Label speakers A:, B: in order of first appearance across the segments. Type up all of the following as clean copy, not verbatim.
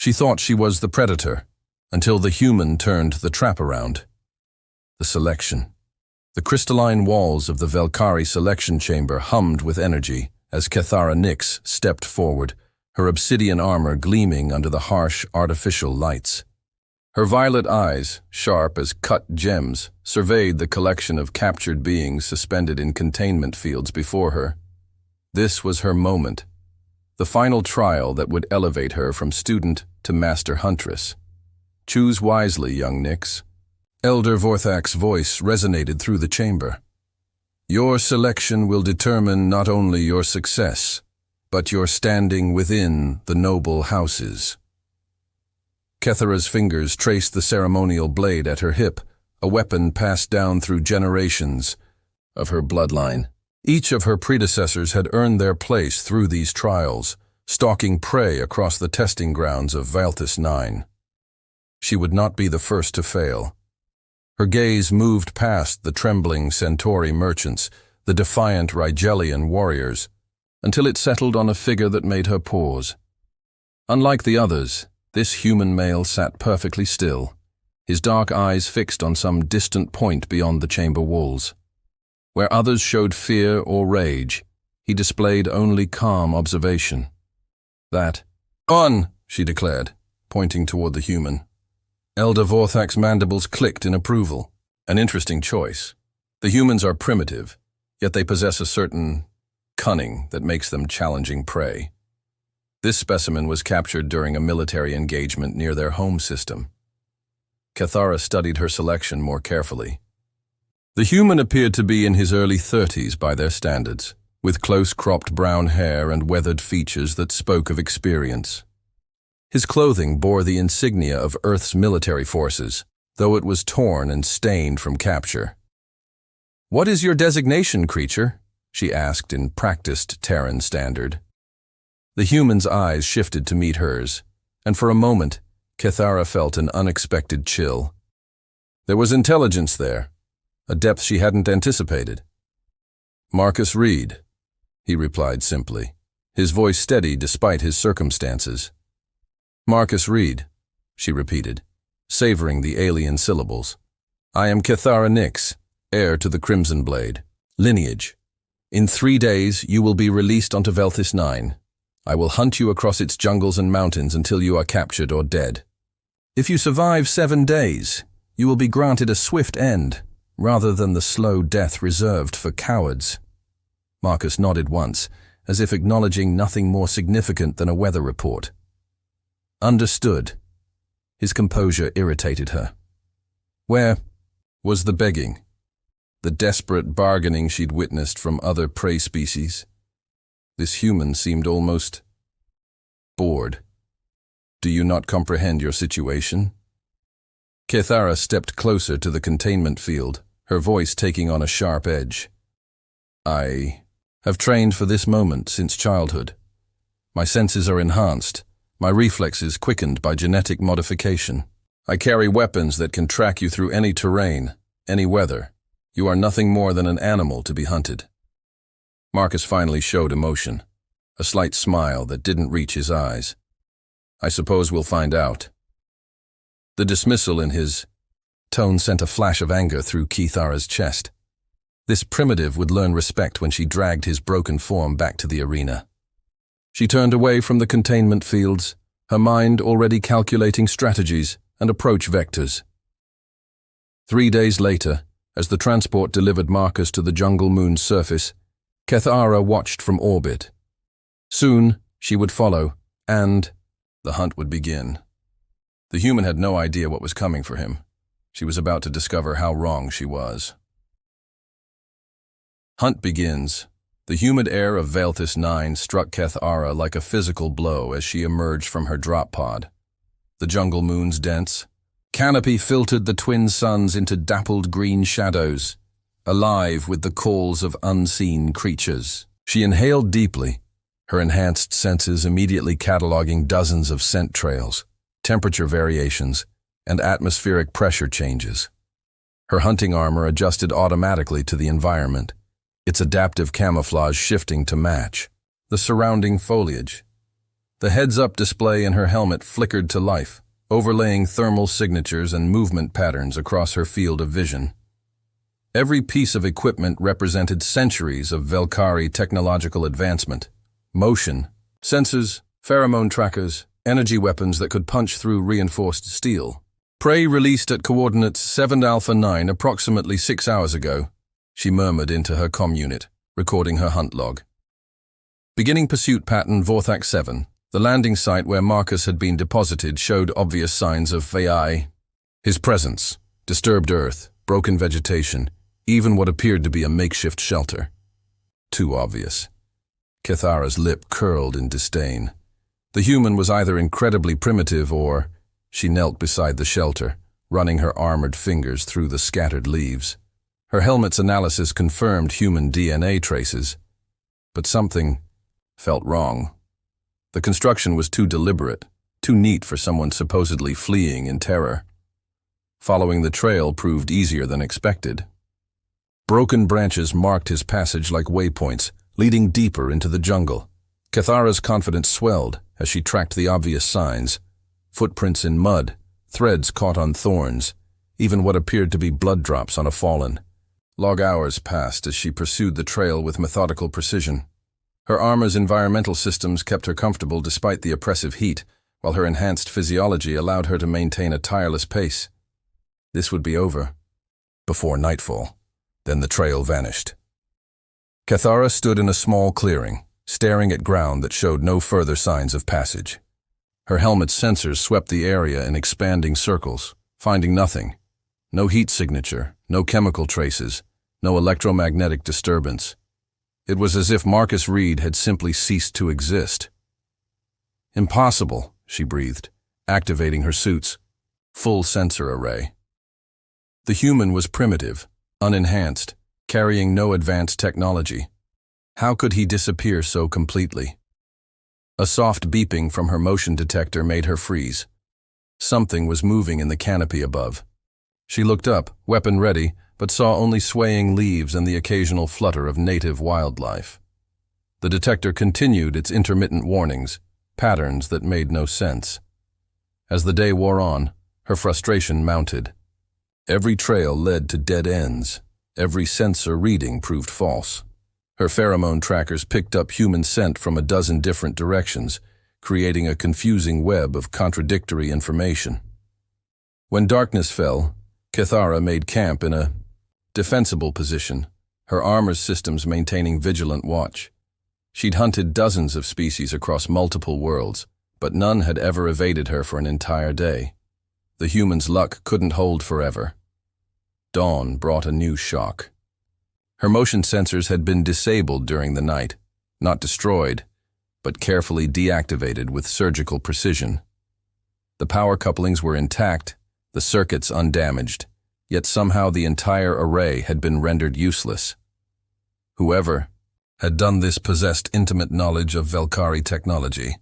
A: She thought she was the predator, until the human turned the trap around. The selection. The crystalline walls of the Velkari selection chamber hummed with energy as Kethara Nyx stepped forward, her obsidian armor gleaming under the harsh, artificial lights. Her violet eyes, sharp as cut gems, surveyed the collection of captured beings suspended in containment fields before her. This was her moment, the final trial that would elevate her from student to master huntress. Choose wisely, young Nyx. Elder Vorthak's voice resonated through the chamber. Your selection will determine not only your success, but your standing within the noble houses. Kethara's fingers traced the ceremonial blade at her hip, a weapon passed down through generations of her bloodline. Each of her predecessors had earned their place through these trials, stalking prey across the testing grounds of Valtis 9. She would not be the first to fail. Her gaze moved past the trembling Centauri merchants, the defiant Rigelian warriors, until it settled on a figure that made her pause. Unlike the others, this human male sat perfectly still, his dark eyes fixed on some distant point beyond the chamber walls. Where others showed fear or rage, he displayed only calm observation. "That." "On," she declared, pointing toward the human. Elder Vorthak's mandibles clicked in approval. An interesting choice. The humans are primitive, yet they possess a certain cunning that makes them challenging prey. This specimen was captured during a military engagement near their home system. Kethara studied her selection more carefully. The human appeared to be in his early 30s by their standards, with close-cropped brown hair and weathered features that spoke of experience. His clothing bore the insignia of Earth's military forces, though it was torn and stained from capture. "What is your designation, creature?" she asked in practiced Terran standard. The human's eyes shifted to meet hers, and for a moment, Kethara felt an unexpected chill. There was intelligence there, a depth she hadn't anticipated. "Marcus Reed," he replied simply, his voice steady despite his circumstances. "Marcus Reed," she repeated, savoring the alien syllables. "I am Kethara Nyx, heir to the Crimson Blade. Lineage. In 3 days, you will be released onto Valtis 9. I will hunt you across its jungles and mountains until you are captured or dead. If you survive 7 days, you will be granted a swift end, rather than the slow death reserved for cowards." Marcus nodded once, as if acknowledging nothing more significant than a weather report. Understood. His composure irritated her. Where was the begging? The desperate bargaining she'd witnessed from other prey species? This human seemed almost bored. "Do you not comprehend your situation?" Kethara stepped closer to the containment field, her voice taking on a sharp edge. "I have trained for this moment since childhood. My senses are enhanced, my reflexes quickened by genetic modification. I carry weapons that can track you through any terrain, any weather. You are nothing more than an animal to be hunted." Marcus finally showed emotion, a slight smile that didn't reach his eyes. "I suppose we'll find out." The dismissal in his tone sent a flash of anger through Kethara's chest. This primitive would learn respect when she dragged his broken form back to the arena. She turned away from the containment fields, her mind already calculating strategies and approach vectors. 3 days later, as the transport delivered Marcus to the jungle moon's surface, Kethara watched from orbit. Soon, she would follow, and the hunt would begin. The human had no idea what was coming for him. She was about to discover how wrong she was. Hunt begins. The humid air of Valtis 9 struck Kethara like a physical blow as she emerged from her drop pod. The jungle moon's dense canopy filtered the twin suns into dappled green shadows, alive with the calls of unseen creatures. She inhaled deeply, her enhanced senses immediately cataloging dozens of scent trails, temperature variations, and atmospheric pressure changes. Her hunting armor adjusted automatically to the environment, its adaptive camouflage shifting to match the surrounding foliage. The heads-up display in her helmet flickered to life, overlaying thermal signatures and movement patterns across her field of vision. Every piece of equipment represented centuries of Velkari technological advancement. Motion, sensors, pheromone trackers, energy weapons that could punch through reinforced steel. Prey released at coordinates 7 Alpha 9 approximately 6 hours ago, she murmured into her comm unit, recording her hunt log. Beginning pursuit pattern Vorthak 7, the landing site where Marcus had been deposited showed obvious signs of VI. His presence, disturbed earth, broken vegetation, even what appeared to be a makeshift shelter. Too obvious. Kethara's lip curled in disdain. The human was either incredibly primitive or... She knelt beside the shelter, running her armored fingers through the scattered leaves. Her helmet's analysis confirmed human DNA traces, but something felt wrong. The construction was too deliberate, too neat for someone supposedly fleeing in terror. Following the trail proved easier than expected. Broken branches marked his passage like waypoints, leading deeper into the jungle. Kethara's confidence swelled as she tracked the obvious signs. Footprints in mud, threads caught on thorns, even what appeared to be blood drops on a fallen. Long hours passed as she pursued the trail with methodical precision. Her armor's environmental systems kept her comfortable despite the oppressive heat, while her enhanced physiology allowed her to maintain a tireless pace. This would be over before nightfall. Then the trail vanished. Kethara stood in a small clearing, staring at ground that showed no further signs of passage. Her helmet's sensors swept the area in expanding circles, finding nothing. No heat signature, no chemical traces, no electromagnetic disturbance. It was as if Marcus Reed had simply ceased to exist. Impossible, she breathed, activating her suit's full sensor array. The human was primitive, unenhanced, carrying no advanced technology. How could he disappear so completely? A soft beeping from her motion detector made her freeze. Something was moving in the canopy above. She looked up, weapon ready, but saw only swaying leaves and the occasional flutter of native wildlife. The detector continued its intermittent warnings, patterns that made no sense. As the day wore on, her frustration mounted. Every trail led to dead ends. Every sensor reading proved false. Her pheromone trackers picked up human scent from a dozen different directions, creating a confusing web of contradictory information. When darkness fell, Kethara made camp in a defensible position, her armor's systems maintaining vigilant watch. She'd hunted dozens of species across multiple worlds, but none had ever evaded her for an entire day. The human's luck couldn't hold forever. Dawn brought a new shock. Her motion sensors had been disabled during the night, not destroyed, but carefully deactivated with surgical precision. The power couplings were intact, the circuits undamaged, yet somehow the entire array had been rendered useless. Whoever had done this possessed intimate knowledge of Velkari technology.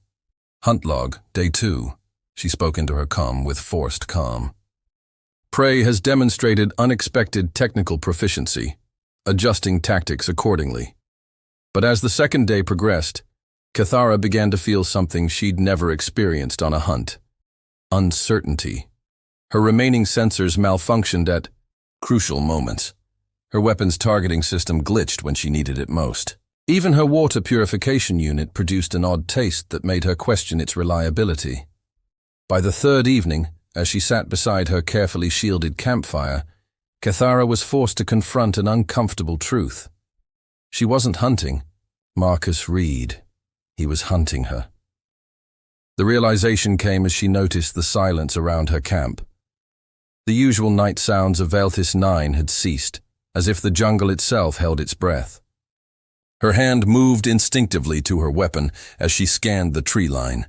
A: Hunt log, day 2, she spoke into her comm with forced calm. Prey has demonstrated unexpected technical proficiency, adjusting tactics accordingly. But as the second day progressed, Kethara began to feel something she'd never experienced on a hunt. Uncertainty. Her remaining sensors malfunctioned at crucial moments. Her weapon's targeting system glitched when she needed it most. Even her water purification unit produced an odd taste that made her question its reliability. By the third evening, as she sat beside her carefully shielded campfire, Kethara was forced to confront an uncomfortable truth. She wasn't hunting Marcus Reed. He was hunting her. The realization came as she noticed the silence around her camp. The usual night sounds of Veltis 9 had ceased, as if the jungle itself held its breath. Her hand moved instinctively to her weapon as she scanned the tree line.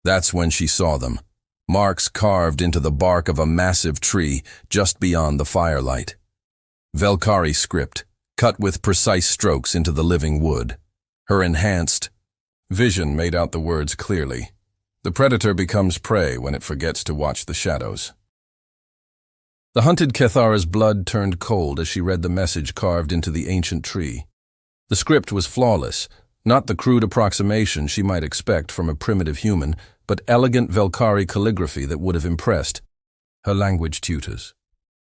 A: That's when she saw them, marks carved into the bark of a massive tree just beyond the firelight. Velkari script, cut with precise strokes into the living wood. Her enhanced vision made out the words clearly. The predator becomes prey when it forgets to watch the shadows. The hunted Kethara's blood turned cold as she read the message carved into the ancient tree. The script was flawless, Not the crude approximation she might expect from a primitive human, but elegant Velkari calligraphy that would have impressed her language tutors.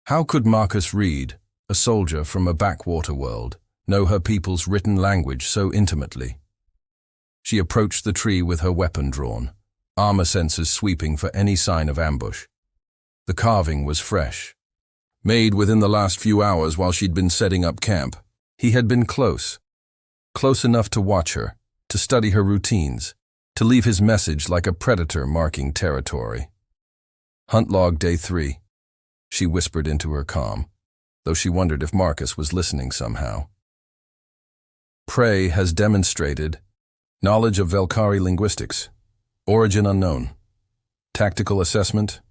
A: How could Marcus Reed, a soldier from a backwater world, know her people's written language so intimately? She approached the tree with her weapon drawn, armor sensors sweeping for any sign of ambush. The carving was fresh, made within the last few hours while she'd been setting up camp. He had been close enough to watch her, to study her routines, to leave his message like a predator marking territory. Hunt log day 3, she whispered into her comm, though she wondered if Marcus was listening somehow. Prey has demonstrated knowledge of Velkari linguistics, origin unknown, tactical assessment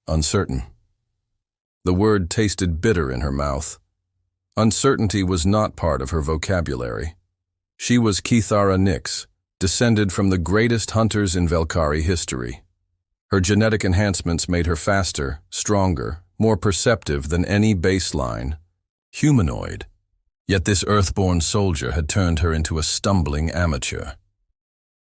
A: uncertain. The word tasted bitter in her mouth. Uncertainty was not part of her vocabulary. She was Kithara Nix, descended from the greatest hunters in Velkari history. Her genetic enhancements made her faster, stronger, more perceptive than any baseline humanoid. Yet this earthborn soldier had turned her into a stumbling amateur.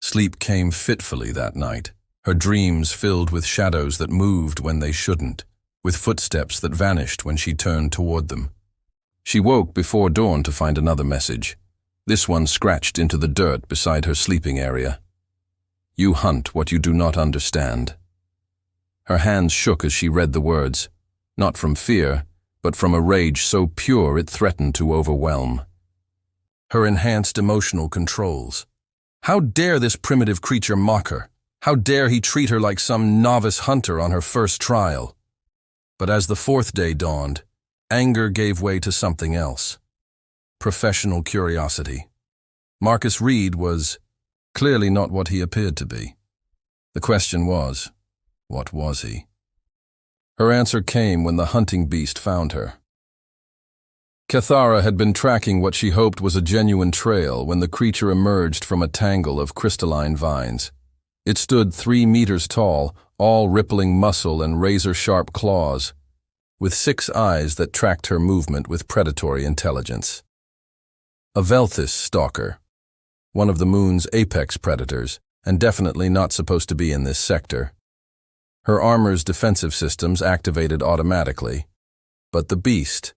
A: Sleep came fitfully that night, her dreams filled with shadows that moved when they shouldn't, with footsteps that vanished when she turned toward them. She woke before dawn to find another message, this one scratched into the dirt beside her sleeping area. You hunt what you do not understand. Her hands shook as she read the words, not from fear, but from a rage so pure it threatened to overwhelm. Her enhanced emotional controls. How dare this primitive creature mock her? How dare he treat her like some novice hunter on her first trial? But as the 4th day dawned, anger gave way to something else. Professional curiosity. Marcus Reed was clearly not what he appeared to be. The question was, what was he? Her answer came when the hunting beast found her. Kithara had been tracking what she hoped was a genuine trail when the creature emerged from a tangle of crystalline vines. It stood 3 meters tall, all rippling muscle and razor-sharp claws, with 6 eyes that tracked her movement with predatory intelligence. A Velthis stalker, one of the moon's apex predators, and definitely not supposed to be in this sector. Her armor's defensive systems activated automatically, but the beast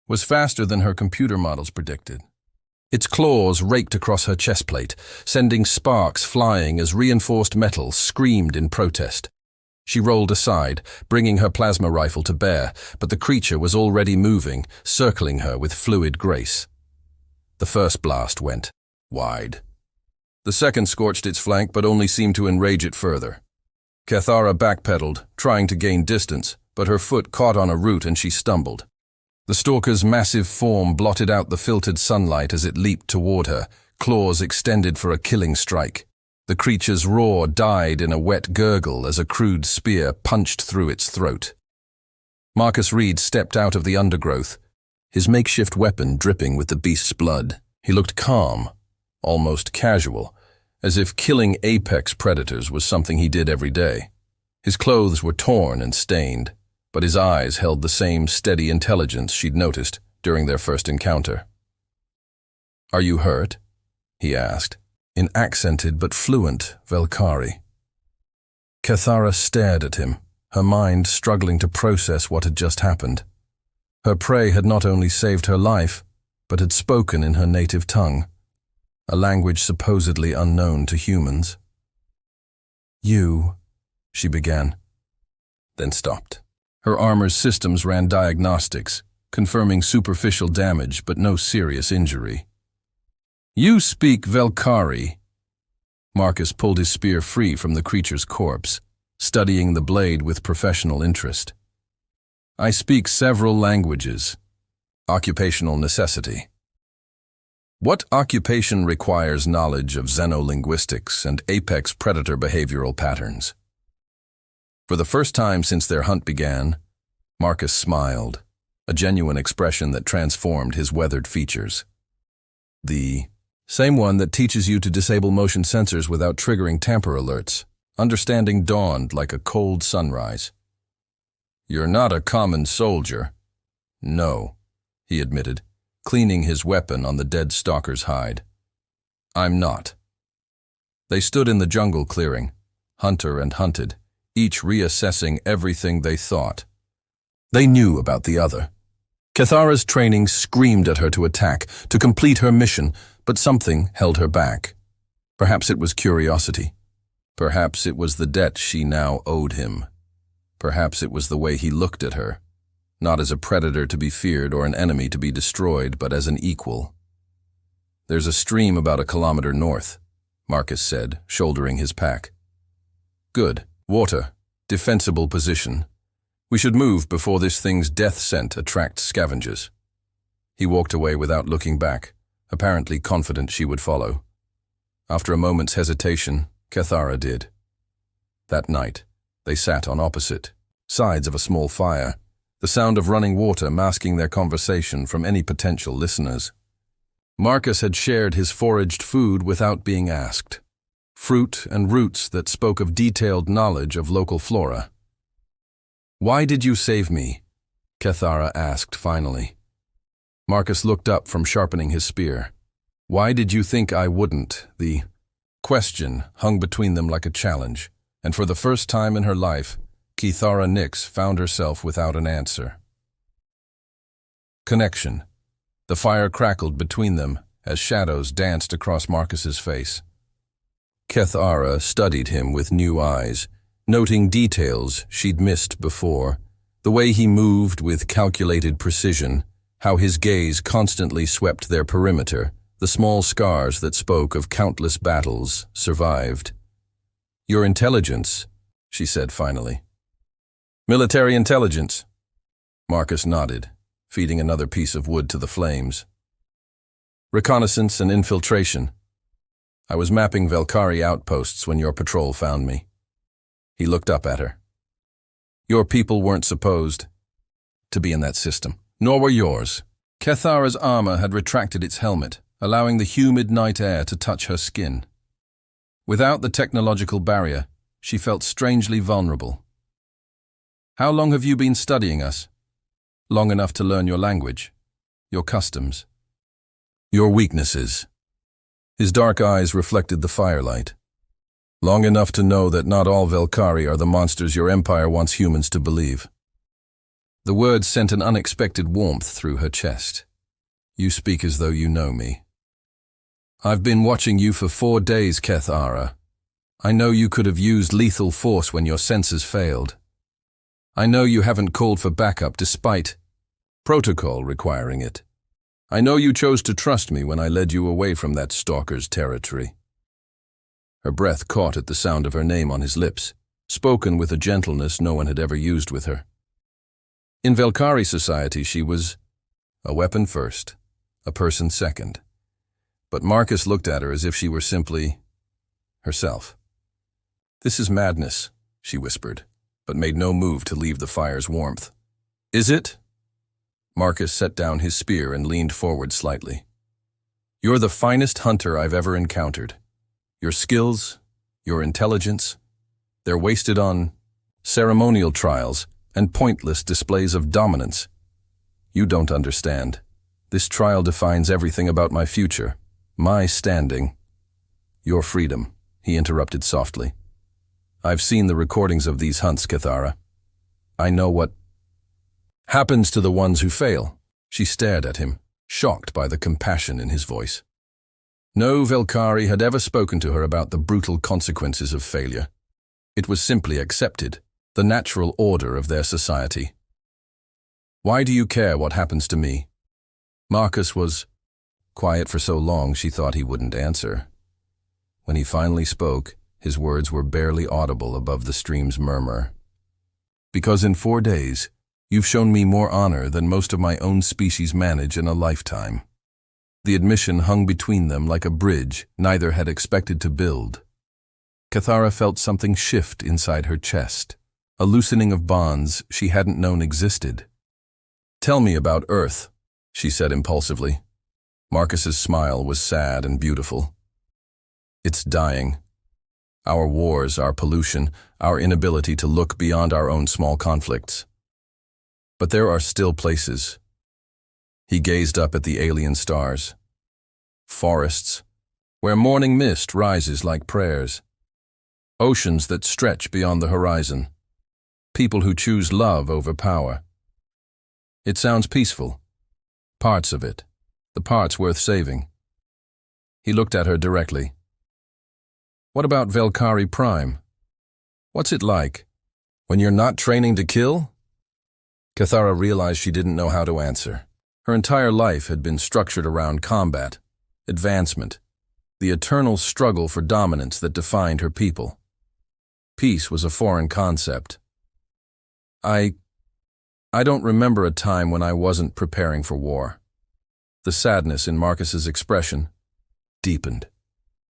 A: was faster than her computer models predicted. Its claws raked across her chestplate, sending sparks flying as reinforced metal screamed in protest. She rolled aside, bringing her plasma rifle to bear, but the creature was already moving, circling her with fluid grace. The first blast went wide. The second scorched its flank but only seemed to enrage it further. Kithara backpedaled, trying to gain distance, but her foot caught on a root and she stumbled. The stalker's massive form blotted out the filtered sunlight as it leaped toward her, claws extended for a killing strike. The creature's roar died in a wet gurgle as a crude spear punched through its throat. Marcus Reed stepped out of the undergrowth, his makeshift weapon dripping with the beast's blood. He looked calm, almost casual, as if killing apex predators was something he did every day. His clothes were torn and stained, but his eyes held the same steady intelligence she'd noticed during their first encounter. "Are you hurt?" he asked, in accented but fluent Velkari. Kithara stared at him, her mind struggling to process what had just happened. Her prey had not only saved her life, but had spoken in her native tongue, a language supposedly unknown to humans. "You," she began, then stopped. Her armor's systems ran diagnostics, confirming superficial damage but no serious injury. "You speak Velkari." Marcus pulled his spear free from the creature's corpse, studying the blade with professional interest. "I speak several languages. Occupational necessity." "What occupation requires knowledge of xenolinguistics and apex predator behavioral patterns?" For the first time since their hunt began, Marcus smiled, a genuine expression that transformed his weathered features. "The same one that teaches you to disable motion sensors without triggering tamper alerts." Understanding dawned like a cold sunrise. "You're not a common soldier." "No," he admitted, cleaning his weapon on the dead stalker's hide. I'm not. They stood in the jungle clearing, hunter and hunted, each reassessing everything they thought. They knew about the other. Cathara's training screamed at her to attack, to complete her mission, but something held her back. Perhaps it was curiosity. Perhaps it was the debt she now owed him. Perhaps it was the way he looked at her, not as a predator to be feared or an enemy to be destroyed, but as an equal. There's a stream about a kilometer north, Marcus said, shouldering his pack. Good. Water. Defensible position. We should move before this thing's death scent attracts scavengers. He walked away without looking back, apparently confident she would follow. After a moment's hesitation, Cathara did. That night, they sat on opposite sides of a small fire, the sound of running water masking their conversation from any potential listeners. Marcus had shared his foraged food without being asked. Fruit and roots that spoke of detailed knowledge of local flora. "Why did you save me?" Cathara asked finally. Marcus looked up from sharpening his spear. "Why did you think I wouldn't?" The question hung between them like a challenge, and for the first time in her life, Cathara Nix found herself without an answer. Connection. The fire crackled between them as shadows danced across Marcus's face. Cathara studied him with new eyes, noting details she'd missed before, the way he moved with calculated precision, how his gaze constantly swept their perimeter, the small scars that spoke of countless battles survived. "Your intelligence," she said finally. "Military intelligence." Marcus nodded, feeding another piece of wood to the flames. "Reconnaissance and infiltration. I was mapping Velkari outposts when your patrol found me." He looked up at her. "Your people weren't supposed to be in that system, nor were yours." Cathara's armor had retracted its helmet, allowing the humid night air to touch her skin. Without the technological barrier, she felt strangely vulnerable. "How long have you been studying us?" "Long enough to learn your language, your customs, your weaknesses." His dark eyes reflected the firelight. "Long enough to know that not all Velkari are the monsters your empire wants humans to believe." The words sent an unexpected warmth through her chest. "You speak as though you know me." "I've been watching you for 4 days, Cathara. I know you could have used lethal force when your senses failed. I know you haven't called for backup despite protocol requiring it. I know you chose to trust me when I led you away from that stalker's territory." Her breath caught at the sound of her name on his lips, spoken with a gentleness no one had ever used with her. In Velkari society, she was a weapon first, a person second. But Marcus looked at her as if she were simply herself. "This is madness," she whispered, but made no move to leave the fire's warmth. "Is it?" Marcus set down his spear and leaned forward slightly. "You're the finest hunter I've ever encountered. Your skills, your intelligence, they're wasted on ceremonial trials and pointless displays of dominance. You don't understand. This trial defines everything about my future, my standing." "Your freedom," he interrupted softly. "I've seen the recordings of these hunts, Cathara. I know what happens to the ones who fail." She stared at him, shocked by the compassion in his voice. No Velkari had ever spoken to her about the brutal consequences of failure. It was simply accepted, the natural order of their society. "Why do you care what happens to me?" Marcus was quiet for so long she thought he wouldn't answer. When he finally spoke, his words were barely audible above the stream's murmur. "Because in 4 days, you've shown me more honor than most of my own species manage in a lifetime." The admission hung between them like a bridge neither had expected to build. Cathara felt something shift inside her chest, a loosening of bonds she hadn't known existed. "Tell me about Earth," she said impulsively. Marcus's smile was sad and beautiful. "It's dying. Our wars, our pollution, our inability to look beyond our own small conflicts. But there are still places." He gazed up at the alien stars. Forests, where morning mist rises like prayers, oceans that stretch beyond the horizon, people who choose love over power. It sounds peaceful. Parts of it, the parts worth saving. He looked at her directly. What about Velkari Prime? What's it like? When you're not training to kill? Cathara realized she didn't know how to answer. Her entire life had been structured around combat, advancement, the eternal struggle for dominance that defined her people. Peace was a foreign concept. I don't remember a time when I wasn't preparing for war. The sadness in Marcus's expression deepened.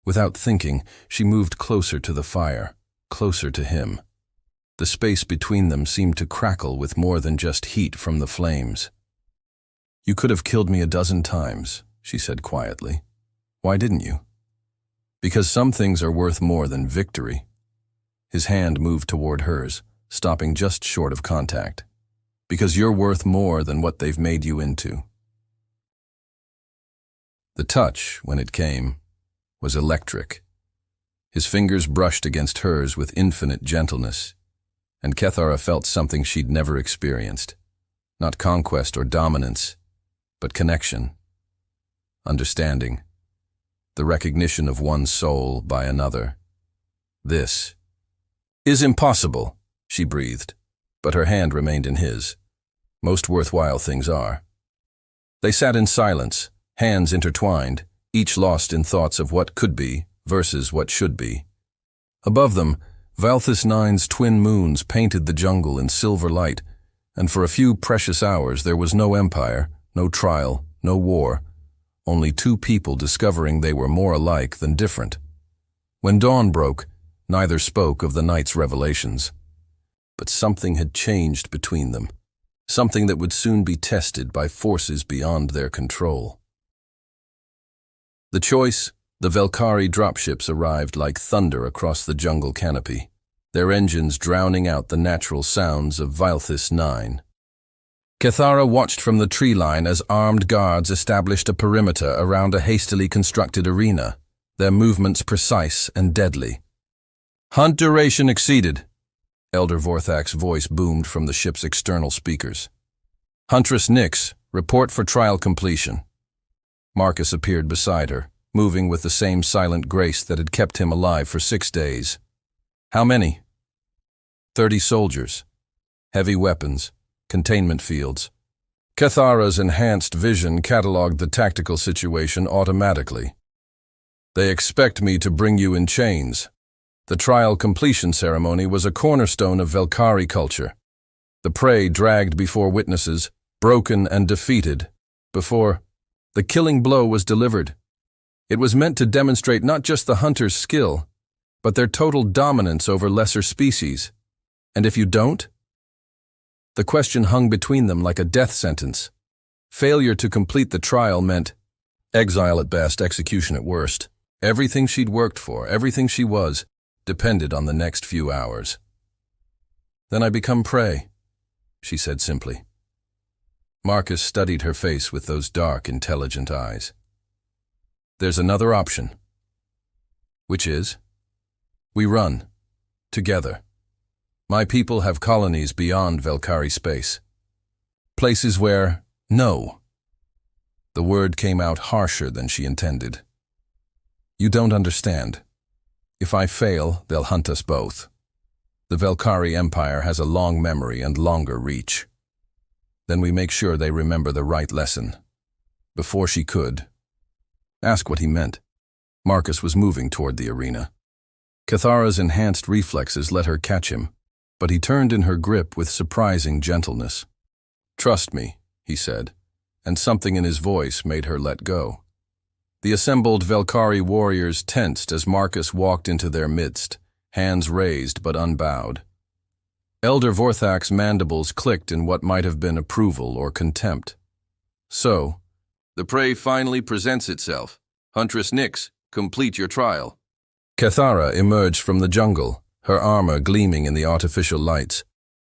A: Without thinking, she moved closer to the fire, closer to him. The space between them seemed to crackle with more than just heat from the flames. You could have killed me 12 times, she said quietly. Why didn't you? Because some things are worth more than victory. His hand moved toward hers, stopping just short of contact. Because you're worth more than what they've made you into. The touch, when it came, was electric. His fingers brushed against hers with infinite gentleness, and Cathara felt something she'd never experienced. Not conquest or dominance, but connection, understanding, the recognition of one's soul by another. This is impossible, she breathed, but her hand remained in his. Most worthwhile things are. They sat in silence, hands intertwined, each lost in thoughts of what could be versus what should be. Above them, Valthis Nine's twin moons painted the jungle in silver light, and for a few precious hours there was no empire, no trial, no war, only two people discovering they were more alike than different. When dawn broke, neither spoke of the night's revelations. But something had changed between them, something that would soon be tested by forces beyond their control. The choice, the Velkari dropships arrived like thunder across the jungle canopy, their engines drowning out the natural sounds of Valthis 9. Cathara watched from the tree line as armed guards established a perimeter around a hastily constructed arena, their movements precise and deadly. Hunt duration exceeded. Elder Vorthak's voice boomed from the ship's external speakers. Huntress Nix, report for trial completion. Marcus appeared beside her, moving with the same silent grace that had kept him alive for 6 days. How many? 30 soldiers. Heavy weapons. Containment fields. Cathara's enhanced vision cataloged the tactical situation automatically. They expect me to bring you in chains. The trial completion ceremony was a cornerstone of Velkari culture. The prey dragged before witnesses, broken and defeated, before the killing blow was delivered. It was meant to demonstrate not just the hunter's skill, but their total dominance over lesser species. And if you don't? The question hung between them like a death sentence. Failure to complete the trial meant exile at best, execution at worst. Everything she'd worked for, everything she was, depended on the next few hours. Then I become prey, she said simply. Marcus studied her face with those dark, intelligent eyes. There's another option. Which is? We run. Together. My people have colonies beyond Velkari space. Places where, no. The word came out harsher than she intended. You don't understand. If I fail, they'll hunt us both. The Velkari Empire has a long memory and longer reach. Then we make sure they remember the right lesson. Before she could ask what he meant, Marcus was moving toward the arena. Cathara's enhanced reflexes let her catch him, but he turned in her grip with surprising gentleness. Trust me, he said, and something in his voice made her let go. The assembled Velkari warriors tensed as Marcus walked into their midst, hands raised but unbowed. Elder Vorthak's mandibles clicked in what might have been approval or contempt. So, the prey finally presents itself. Huntress Nix, complete your trial. Cathara emerged from the jungle, her armor gleaming in the artificial lights.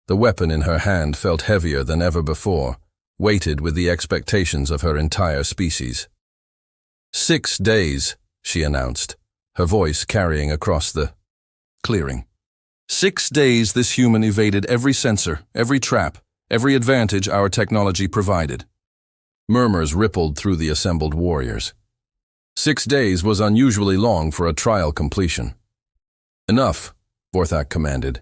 A: The weapon in her hand felt heavier than ever before, weighted with the expectations of her entire species. 6 days, she announced, her voice carrying across the clearing. 6 days this human evaded every sensor, every trap, every advantage our technology provided. Murmurs rippled through the assembled warriors. 6 days was unusually long for a trial completion. Enough, Vorthak commanded.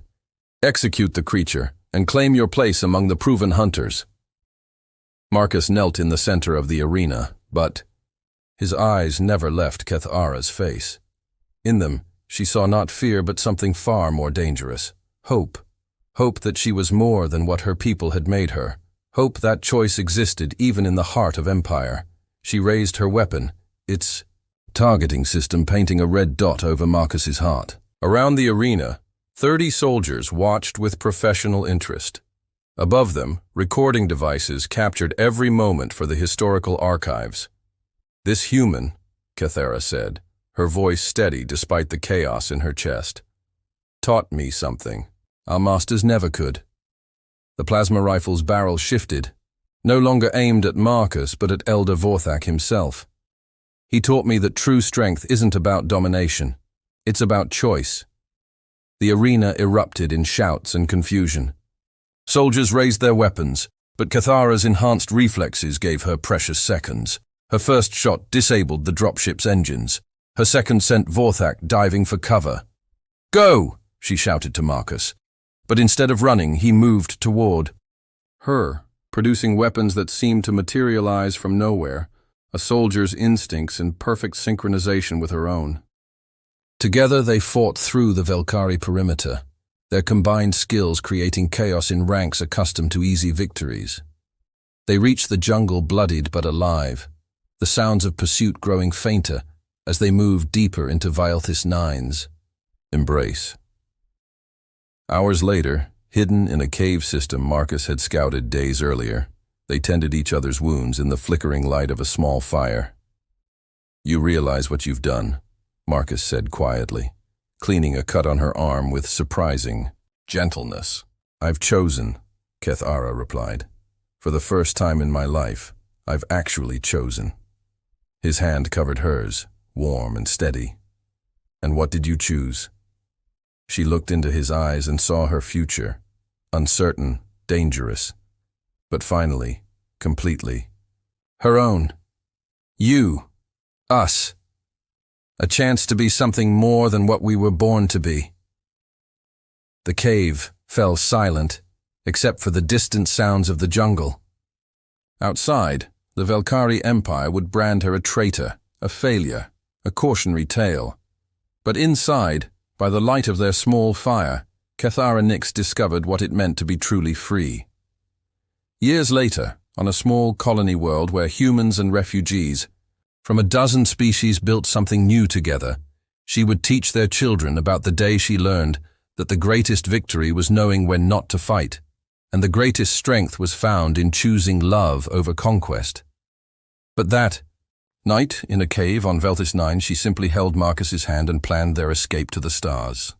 A: Execute the creature and claim your place among the proven hunters. Marcus knelt in the center of the arena, but his eyes never left Kethara's face. In them, she saw not fear but something far more dangerous. Hope. Hope that she was more than what her people had made her. Hope that choice existed even in the heart of Empire. She raised her weapon, its targeting system painting a red dot over Marcus's heart. Around the arena, 30 soldiers watched with professional interest. Above them, recording devices captured every moment for the historical archives. This human, Kethara said, her voice steady despite the chaos in her chest, taught me something our masters never could. The plasma rifle's barrel shifted, no longer aimed at Marcus but at Elder Vorthak himself. He taught me that true strength isn't about domination, it's about choice. The arena erupted in shouts and confusion. Soldiers raised their weapons, but Kethara's enhanced reflexes gave her precious seconds. Her first shot disabled the dropship's engines. Her second sent Vorthak diving for cover. "Go!" she shouted to Marcus. But instead of running, he moved toward her, producing weapons that seemed to materialize from nowhere, a soldier's instincts in perfect synchronization with her own. Together they fought through the Velkari perimeter, their combined skills creating chaos in ranks accustomed to easy victories. They reached the jungle bloodied but alive, the sounds of pursuit growing fainter as they moved deeper into Vialthis IX's embrace. Hours later, hidden in a cave system Marcus had scouted days earlier, they tended each other's wounds in the flickering light of a small fire. "You realize what you've done," Marcus said quietly, cleaning a cut on her arm with surprising gentleness. "I've chosen," Kethara replied. "For the first time in my life, I've actually chosen." His hand covered hers, warm and steady. "And what did you choose?" She looked into his eyes and saw her future, uncertain, dangerous, but finally, completely her own. You, us. A chance to be something more than what we were born to be. The cave fell silent, except for the distant sounds of the jungle. Outside, the Velkari Empire would brand her a traitor, a failure, a cautionary tale. But inside, by the light of their small fire, Kethara Nix discovered what it meant to be truly free. Years later, on a small colony world where humans and refugees from a dozen species built something new together, she would teach their children about the day she learned that the greatest victory was knowing when not to fight, and the greatest strength was found in choosing love over conquest. But that night, in a cave on Velthis IX, she simply held Marcus's hand and planned their escape to the stars.